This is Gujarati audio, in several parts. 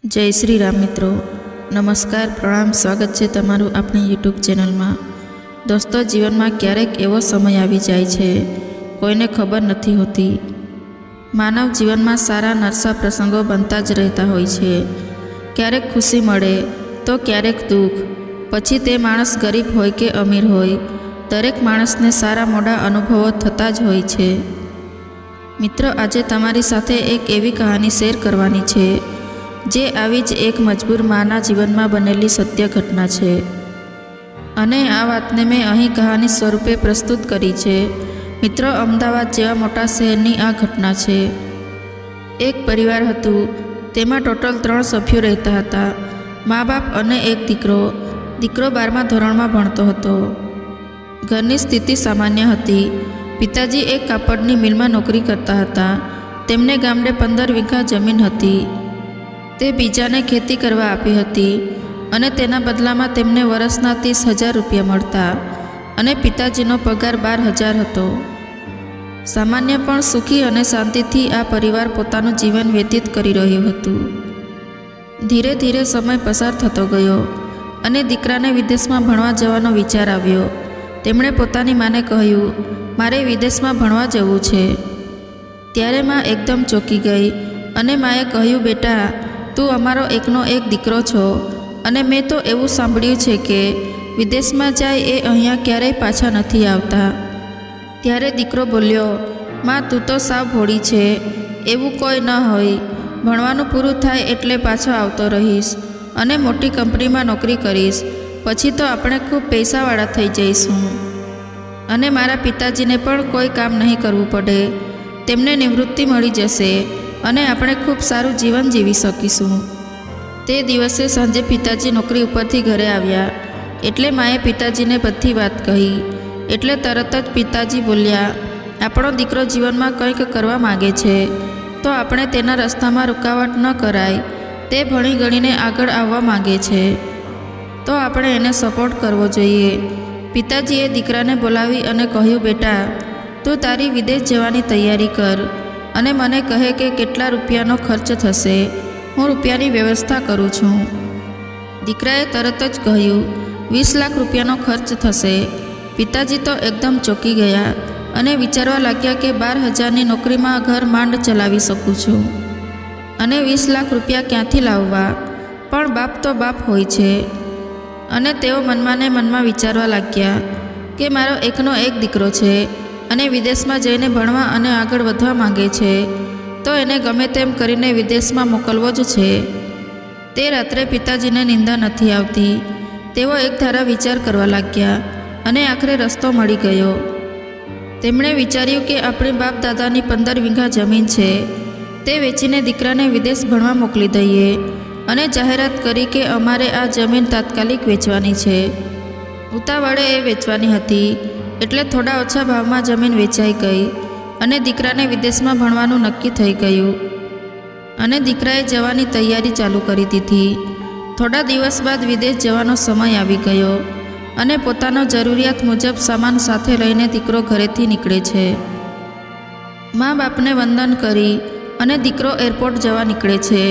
जय श्री राम मित्रों, नमस्कार, प्रणाम। स्वागत है तमारू अपनी यूट्यूब चेनल में। दोस्तों, जीवन में क्यारेक एवो समय आवी जाय छे कोईने खबर नहीं होती। मानव जीवन में सारा नरसा प्रसंगों बनता ज रहता होय छे। क्यारेक खुशी मळे तो क्यारेक दुख। पछी ते माणस गरीब होय के अमीर होय, दरेक माणसने सारा मोड़ा अनुभवों थता ज होय छे। मित्र, आजे तमारी साथे एक एवी कहानी शेर करवानी छे जे आवी ज एक मजबूर माना जीवन में बनेली सत्य घटना है। अने आ वातने मैं अहीं कहानी स्वरूपे प्रस्तुत करी छे। मित्रों, अमदावाद जेवा मोटा शहरनी आ घटना है। एक परिवार हतुं, तेमां टोटल 3 सभ्यो रहता हता। माँ बाप अने एक दीकरो। दीकरो 12मा धोरणमां भणतो हतो। घरनी स्थिति सामान्य हती। पिताजी एक कापड़नी मिलमां नौकरी करता हता। तेमने गामडे 15 वीघा जमीन हती। ते बीजाने खेती करवा आपी हती अने तेना बदलामां तेमने वर्षना 30,000 रुपया मळता अने पिताजीनो पगार 12,000 हतो। सामान्य पण सुखी अने शांतिथी आ परिवार पोतानुं जीवन व्यतीत करी रह्युं हतुं। धीरे धीरे समय पसार थतो गयो अने दीकराने विदेशमां भणवा जवानो विचार आव्यो। तेमणे पोतानी माने कह्युं, मारे विदेशमां भणवा जवुं छे। त्यारे मां एकदम चौंकी गई अने माए कह्युं, बेटा, तू अमारो एकनो एक दीकरो छो अने मैं तो एवुं सांभळ्युं छे के विदेश में जाय ए अहींया क्यारेय पाछा नथी आवता। त्यारे दीकरो बोल्यो, मां, तू तो साव भोळी छे। एवुं कोई न होय। भणवानुं पूरुं थाय एटले पाछो आवतो रहीश अने मोटी कंपनी में नौकरी करीश। पछी तो आपणे खूब पैसावाळा थई जईशुं अने मारा पिताजीने पण कोई काम नहीं करवुं पड़े। तेमने निवृत्ति मळी जशे अने आपणे खूब सारूं जीवन जीवी सकीशुं। ते दिवसे सांजे पिताजी नौकरी उपरथी घरे आव्या एटले माए पिताजीने बधी वात कही। एटले तरत ज पिताजी बोल्या, आपणो दीकरो जीवन में कंईक करवा मांगे छे तो आपणे तेना रस्तामां रुकावट न कराय। ते भणी गणीने आगळ आववा मांगे छे तो आपणे एने सपोर्ट करवो जोईए। पिताजीए दीकराने बोलावी अने कह्युं, बेटा, तू तारी विदेश जवानी तैयारी कर अने मने कहे के केटला रूपियानो खर्च थशे। हूँ रूपियानी व्यवस्था करूँ छूँ। दीकराए तरत ज कह्युं, 20 लाख रूपियानो खर्च थशे। पिताजी तो एकदम चौंकी गया अने विचारवा लाग्या के 12,000 नौकरी में घर मांड चलावी सकूँ छूँ अने 20 लाख रूपिया क्यांथी लाववा। पण बाप तो बाप होय छे। अने तेओ मनमा ने मनमा विचारवा लाग्या के मारो एकनो एक दीकरो छे अने विदेश में जईने भणवा अने आगळ वधवा मांगे छे तो एने गमे तेम करीने विदेश में मोकलवो ज छे। ते रात्रे पिताजीने निंदा नथी आवती। तेओ एक धारा विचार करवा लाग्या अने आखरे रस्तो मळी गयो। तेमणे विचार्युं के आपणी बाप दादानी 15 वीघा जमीन छे ते वेचीने दीकराने विदेश भणवा मोकली दईए अने जाहेरात करी के अमारे आ जमीन तात्कालिक वेचवानी छे। उतावळे ए वेचवानी हती एटले थोड़ा ओछा भाव में जमीन वेचाई गई अने दीकराने विदेश में भणवानुं नक्की थई गयुं अने दीकराए जवानी तैयारी चालू करी दीधी। थोड़ा दिवस बाद विदेश जवानो समय आवी गयो अने पोतानो जरूरियात मुजब सामान साथे लईने दीकरो घरेथी निकळे छे। माँ बापने वंदन करी अने दीकरो एरपोर्ट जवा निकळे छे।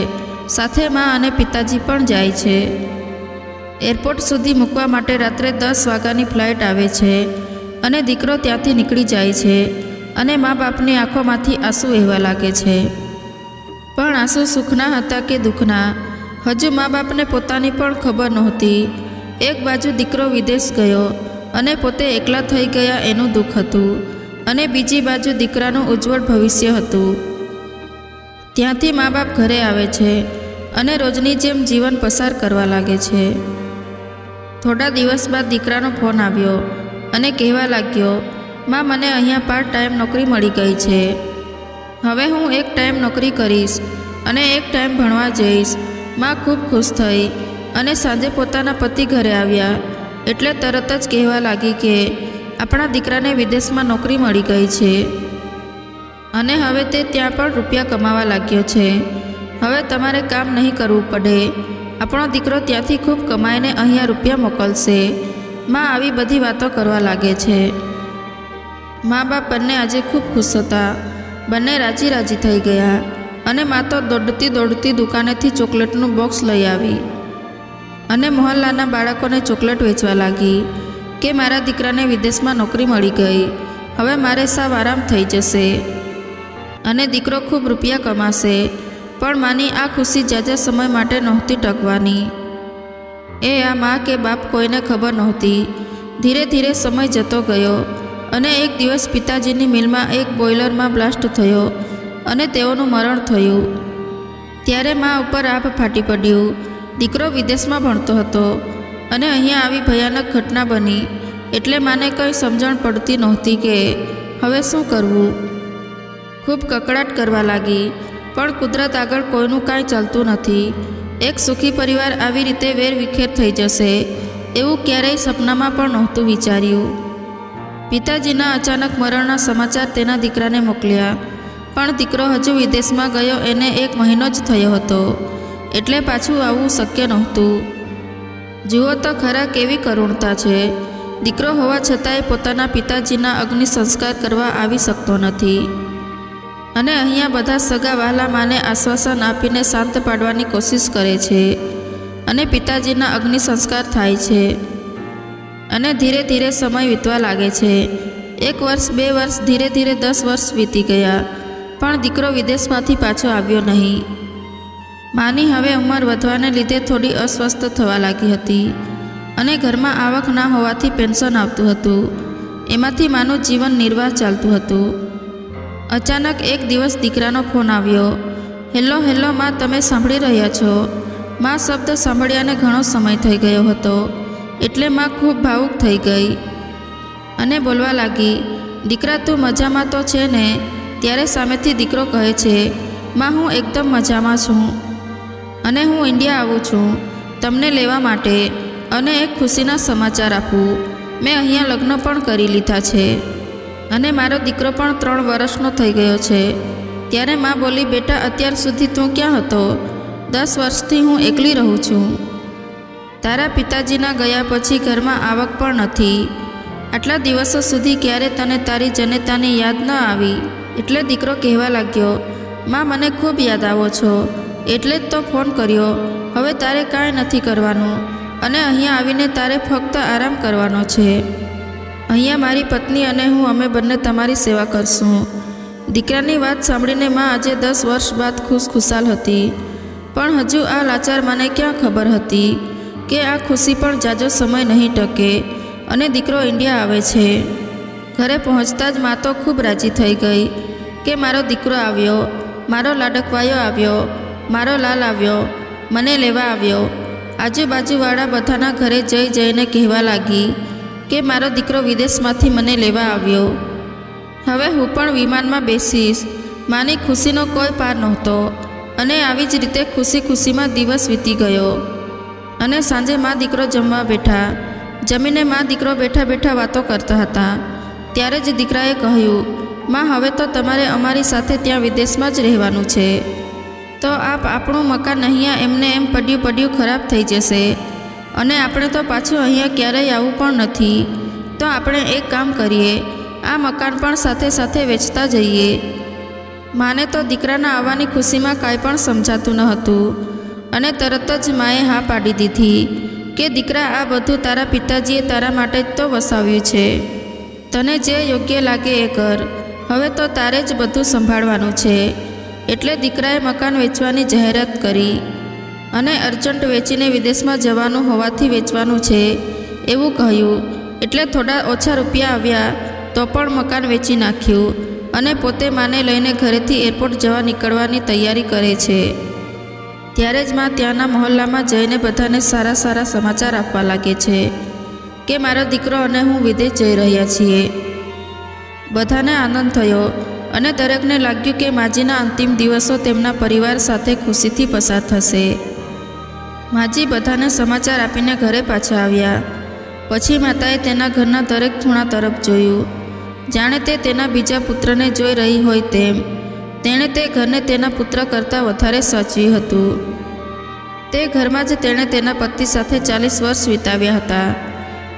साथे माँ अने पिताजी पण जाय छे। एरपोर्ट सुधी मूकवा माटे रात्रे 10 वाग्यानी फ्लाइट आवे छे अने दीकरो त्यांथी निकળી જાય છે અને મા બાપની આંખોમાંથી આંસુ વહેવા લાગે છે। પણ આંસુ સુખના હતા કે દુઃખના હજુ મા બાપને પોતાની પણ ખબર નહોતી। એક બાજુ દીકરો વિદેશ ગયો અને પોતે એકલા થઈ ગયા એનું દુઃખ હતું અને બીજી બાજુ દીકરાનું ઉજ્જવળ ભવિષ્ય હતું। ત્યાંથી મા બાપ ઘરે આવે છે અને રોજની જેમ જીવન પસાર કરવા લાગે છે। થોડા દિવસ બાદ દીકરાનો ફોન આવ્યો અને કહેવા लाग्यो, माँ, मने अहींया पार्ट टाइम नौकरी मळी गई छे। हवे हूँ एक टाइम नौकरी करीश अने एक टाइम भणवा जईश। माँ खूब खुश थई अने सांजे पोताना पति घरे आव्या एटले तरत ज कहेवा लागी के आपणा दीकराने विदेश में नौकरी मळी गई छे अने हवे ते त्यां पण रूपिया कमावा लाग्यो छे। हवे तमारे काम नहीं करवुं पड़े। आपणो दीकरो त्यांथी खूब कमाईने अहींया रूपिया मोकलशे। माँ आवी बधी वातो करवा लागे छे। माँ बाप बंने आजे खूब खुश हता। बंने राजी राजी थई गया અને મા તો દોડતી દોડતી દુકાનેથી ચોકલેટનું બોક્સ લઈ આવી અને મોહલ્લાના બાળકોને ચોકલેટ વેચવા લાગી કે મારા દીકરાને વિદેશમાં નોકરી મળી ગઈ, હવે મારે સાવ આરામ થઈ જશે અને દીકરો ખૂબ રૂપિયા કમાશે. પણ માની આ ખુશી જાજા સમય માટે નહોતી ટકવાની. એ આ મા કે બાપ કોઈને ખબર નહોતી. ધીરે ધીરે સમય જતો ગયો અને એક દિવસ પિતાજીની મિલમાં એક બોઇલરમાં બ્લાસ્ટ થયો અને તેઓનું મરણ થયું. ત્યારે મા ઉપર આભ ફાટી પડ્યું. દીકરો વિદેશમાં ભણતો હતો અને અહીંયા આવી ભયાનક ઘટના બની એટલે માને કંઈ સમજણ પડતી નહોતી કે હવે શું કરવું. ખૂબ કકળાટ કરવા લાગી. પણ કુદરત આગળ કોઈનું કાંઈ ચાલતું નથી. એક સુખી પરિવાર આવી રીતે વેરવિખેર થઈ જશે એવું ક્યારેય સપનામાં પણ નહોતું વિચાર્યું. પિતાજીના અચાનક મરણના સમાચાર તેના દીકરાને મોકલ્યા. પણ દીકરો હજુ વિદેશમાં ગયો એને 1 મહિનો જ થયો હતો એટલે પાછું આવવું શક્ય નહોતું. જુઓ તો ખરા કેવી કરુણતા છે. દીકરો હોવા છતાંય પોતાના પિતાજીના અગ્નિ સંસ્કાર કરવા આવી શકતો નથી અને અહીંયા બધા સગા વહાલા માને આશ્વાસન આપીને શાંત પાડવાની કોશિશ કરે છે અને પિતાજીના અગ્નિ સંસ્કાર થાય છે અને ધીરે ધીરે સમય વીતવા લાગે છે. 1 વર્ષ 2 વર્ષ ધીરે ધીરે 10 વર્ષ વીતી ગયા પણ દીકરો વિદેશમાંથી પાછો આવ્યો નહીં. માની હવે ઉંમર વધવાને લીધે થોડી અસ્વસ્થ થવા લાગી હતી અને ઘરમાં આવક ના હોવાથી પેન્શન આવતું હતું. એમાંથી માનું જીવન નિર્વાહ ચાલતું હતું. અચાનક એક દિવસ દીકરાનો ફોન આવ્યો. હેલો હેલો માં, તમે સાંભળી રહ્યા છો? માં શબ્દ સાંભળ્યાને ઘણો સમય થઈ ગયો હતો એટલે માં ખૂબ ભાવુક થઈ ગઈ અને બોલવા લાગી, દીકરા તું મજામાં તો છે ને? ત્યારે સામેથી દીકરો કહે છે, માં હું એકદમ મજામાં છું અને હું ઇન્ડિયા આવું છું તમને લેવા માટે અને એક ખુશીના સમાચાર આપું. મેં અહીંયા લગ્ન પણ કરી લીધા છે અને મારો દીકરો પણ 3 વર્ષનો થઈ ગયો છે. ત્યારે માં બોલી, બેટા અત્યાર સુધી તું ક્યાં હતો? 10 વર્ષથી હું એકલી રહું છું. તારા પિતાજીના ગયા પછી ઘરમાં આવક પણ નથી. આટલા દિવસો સુધી ક્યારે તને તારી જનેતાની યાદ ન આવી? એટલે દીકરો કહેવા લાગ્યો, માં મને ખૂબ યાદ આવો છો એટલે જ તો ફોન કર્યો. હવે તારે કાંઈ નથી કરવાનું અને અહીંયા આવીને તારે ફક્ત આરામ કરવાનો છે. અહીંયા મારી પત્ની અને હું અમે બંને તમારી સેવા કરશું. દીકરાની વાત સાંભળીને માં આજે 10 વર્ષ બાદ ખુશખુશાલ હતી. પણ હજુ આ લાચાર મને ક્યાં ખબર હતી કે આ ખુશી પણ જાજો સમય નહીં ટકે અને દીકરો ઇન્ડિયા આવે છે. ઘરે પહોંચતા જ માં તો ખૂબ રાજી થઈ ગઈ કે મારો દીકરો આવ્યો, મારો લાડકવાયો આવ્યો, મારો લાલ આવ્યો, મને લેવા આવ્યો. આજુબાજુવાળા બધાના ઘરે જઈને કહેવા લાગી કે મારો દીકરો વિદેશમાંથી મને લેવા આવ્યો. હવે હું પણ વિમાનમાં બેસીશ. માની ખુશીનો કોઈ પાર નહોતો અને આવી જ રીતે ખુશી ખુશીમાં દિવસ વીતી ગયો અને સાંજે માં દીકરો જમવા બેઠા. જમીને માં દીકરો બેઠા બેઠા વાતો કરતા હતા. ત્યારે જ દીકરાએ કહ્યું, માં હવે તો તમારે અમારી સાથે ત્યાં વિદેશમાં જ રહેવાનું છે. તો આપણું મકાન અહીંયા એમને એમ પડ્યું ખરાબ થઈ જશે અને આપણે તો પાછું અહીંયા ક્યારેય આવવું પણ નથી. તો આપણે એક કામ કરીએ, આ મકાન પણ સાથે સાથે વેચતા જઈએ. માને તો દીકરાના આવવાની ખુશીમાં કાંઈ પણ સમજાતું ન હતું અને તરત જ માએ હા પાડી દીધી કે દીકરા આ બધું તારા પિતાજીએ તારા માટે જ તો વસાવ્યું છે. તને જે યોગ્ય લાગે એ કર. હવે તો તારે જ બધું સંભાળવાનું છે. એટલે દીકરાએ મકાન વેચવાની જાહેરાત કરી અને અર્જન્ટ વેચીને વિદેશમાં જવાનું હોવાથી વેચવાનું છે એવું કહ્યું. એટલે થોડા ઓછા રૂપિયા આવ્યા તો પણ મકાન વેચી નાખ્યું અને પોતે માને લઈને ઘરેથી એરપોર્ટ જવા નીકળવાની તૈયારી કરે છે. ત્યારે જ માં ત્યાંના મહોલ્લામાં જઈને બધાને સારા સારા સમાચાર આપવા લાગે છે કે મારો દીકરો અને હું વિદેશ જઈ રહ્યા છીએ. બધાને આનંદ થયો અને દરેકને લાગ્યું કે માજીના અંતિમ દિવસો તેમના પરિવાર સાથે ખુશીથી પસાર થશે. માજી બધાને સમાચાર આપીને ઘરે પાછા આવ્યા. પછી માતાએ તેના ઘરના દરેક ખૂણા તરફ જોયું, જાણે તે તેના બીજા પુત્રને જોઈ રહી હોય તેમ. તેણે તે ઘરને તેના પુત્ર કરતાં વધારે સાચવ્યું હતું. તે ઘરમાં જ તેણે તેના પતિ સાથે 40 વર્ષ વિતાવ્યા હતા.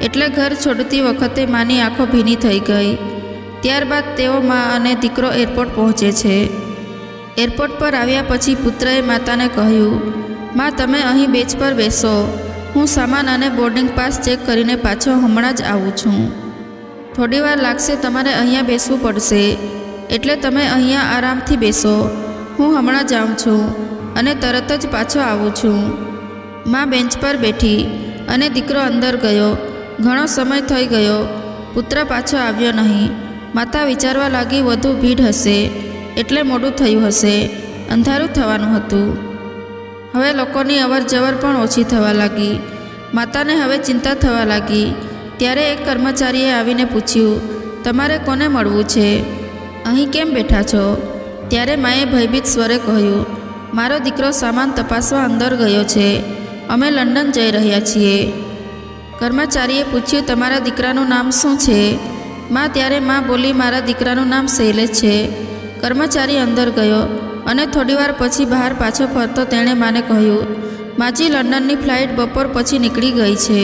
એટલે ઘર છોડતી વખતે માની આંખો ભીની થઈ ગઈ. ત્યારબાદ તેઓ મા અને દીકરો એરપોર્ટ પહોંચે છે. એરપોર્ટ પર આવ્યા પછી પુત્રએ માતાને કહ્યું, માં તમે અહીં બેચ પર બેસો, હું સામાન અને બોર્ડિંગ પાસ ચેક કરીને પાછો હમણાં જ આવું છું. થોડી વાર લાગશે, તમારે અહીંયા બેસવું પડશે, એટલે તમે અહીંયા આરામથી બેસો. હું હમણાં જાઉં છું અને તરત જ પાછો આવું છું. માં બેન્ચ પર બેઠી અને દીકરો અંદર ગયો. ઘણો સમય થઈ ગયો, પુત્ર પાછો આવ્યો નહીં. માતા વિચારવા લાગી, વધુ ભીડ હશે એટલે મોડું થયું હશે, અંધારું થવાનું હતું. હવે લોકોની અવર જવર પણ ઓછી થવા લાગી. માતાને હવે ચિંતા થવા લાગી. ત્યારે એક કર્મચારીએ આવીને પૂછ્યું, તમારે કોને મળવું છે? અહીં કેમ બેઠા છો? ત્યારે માએ ભયભીત સ્વરે કહ્યું, મારો દીકરો સામાન તપાસવા અંદર ગયો છે, અમે લંડન જઈ રહ્યા છીએ. કર્મચારીએ પૂછ્યું, તમારા દીકરાનું નામ શું છે? ત્યારે માં બોલી, મારા દીકરાનું નામ શૈલેષ છે. કર્મચારી અંદર ગયો અને થોડીવાર પછી બહાર પાછો ફરતો તેણે માને કહ્યું, માજી, લંડનની ફ્લાઇટ બપોર પછી નીકળી ગઈ છે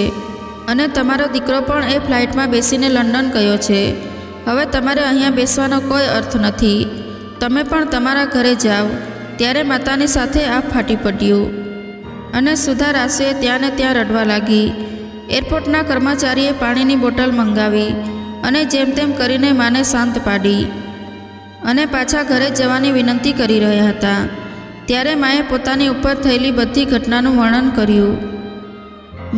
અને તમારો દીકરો પણ એ ફ્લાઇટમાં બેસીને લંડન ગયો છે. હવે તમારે અહીંયા બેસવાનો કોઈ અર્થ નથી, તમે પણ તમારા ઘરે જાઓ. ત્યારે માતાની સાથે આપ ફાટી પડ્યું અને સુધા રાસુએ ત્યાં ને ત્યાં રડવા લાગી. એરપોર્ટના કર્મચારીએ પાણીની બોટલ મંગાવી અને જેમ તેમ કરીને માને શાંત પાડી અને પાછા ઘરે જવાની વિનંતી કરી રહ્યા હતા. ત્યારે માએ પોતાની ઉપર થયેલી બધી ઘટનાનું વર્ણન કર્યું.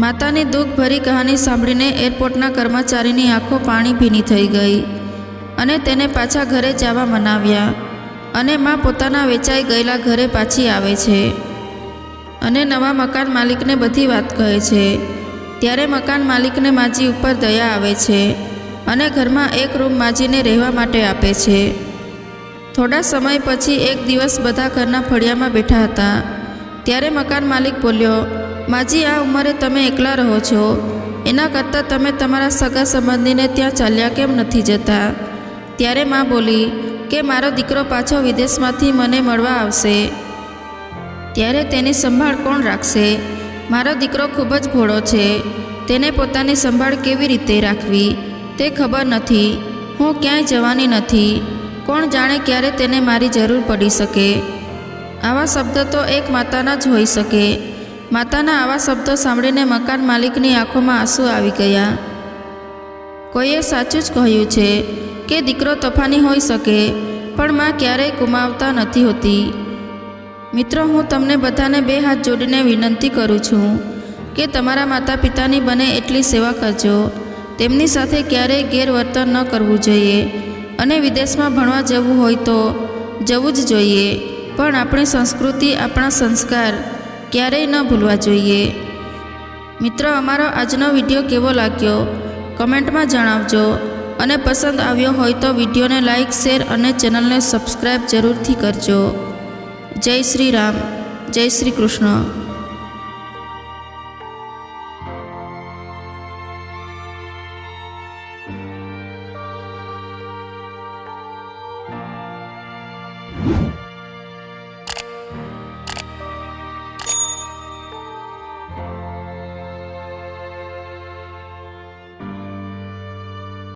માતાની દુઃખભરી કહાની સાંભળીને એરપોર્ટના કર્મચારીની આંખો પાણી ભીની થઈ ગઈ અને તેને પાછા ઘરે જવા મનાવ્યા. અને માં પોતાના વેચાઈ ગયેલા ઘરે પાછી આવે છે અને નવા મકાન માલિકને બધી વાત કહે છે. ત્યારે મકાન માલિકને માજી ઉપર દયા આવે છે અને ઘરમાં એક રૂમ માજીને રહેવા માટે આપે છે. થોડા સમય પછી એક દિવસ બધા ઘરના ફળિયામાં બેઠા હતા. ત્યારે મકાન માલિક બોલ્યો, માજી, આ ઉંમરે તમે એકલા રહો છો, એના કરતાં તમે તમારા સગા સંબંધીને ત્યાં ચાલ્યા કેમ નથી જતા? ત્યારે માં બોલી કે મારો દીકરો પાછો વિદેશમાંથી મને મળવા આવશે, ત્યારે તેની સંભાળ કોણ રાખશે? મારો દીકરો ખૂબ જ ભોળો છે, તેને પોતાની સંભાળ કેવી રીતે રાખવી તે ખબર નથી. હું ક્યાંય જવાની નથી, કોણ જાણે ક્યારે તેને મારી જરૂર પડી શકે. આવા શબ્દો તો એક માતાના જ હોઈ શકે. માતાના આવા શબ્દો સાંભળીને મકાન માલિકની આંખોમાં આંસુ આવી ગયા. કોઈએ સાચું જ કહ્યું છે કે દીકરો તોફાની હોઈ શકે, પણ માં ક્યારેય ગુમાવતા નથી હોતી. મિત્રો, હું તમને બધાને બે હાથ જોડીને વિનંતી કરું છું કે તમારા માતા પિતાની બને એટલી સેવા કરજો. તેમની સાથે ક્યારેય ગેરવર્તન ન કરવું જોઈએ અને વિદેશમાં ભણવા જવું હોય તો જવું જ જોઈએ, પણ આપણી સંસ્કૃતિ, આપણા સંસ્કાર ક્યારેય ન ભૂલવા જોઈએ. મિત્રો, અમારો આજનો વિડીયો કેવો લાગ્યો કમેન્ટમાં જણાવજો અને પસંદ આવ્યો હોય તો વિડીયોને લાઇક, શેર અને ચેનલને સબસ્ક્રાઈબ જરૂરથી કરજો. જય શ્રી રામ, જય શ્રી કૃષ્ણ.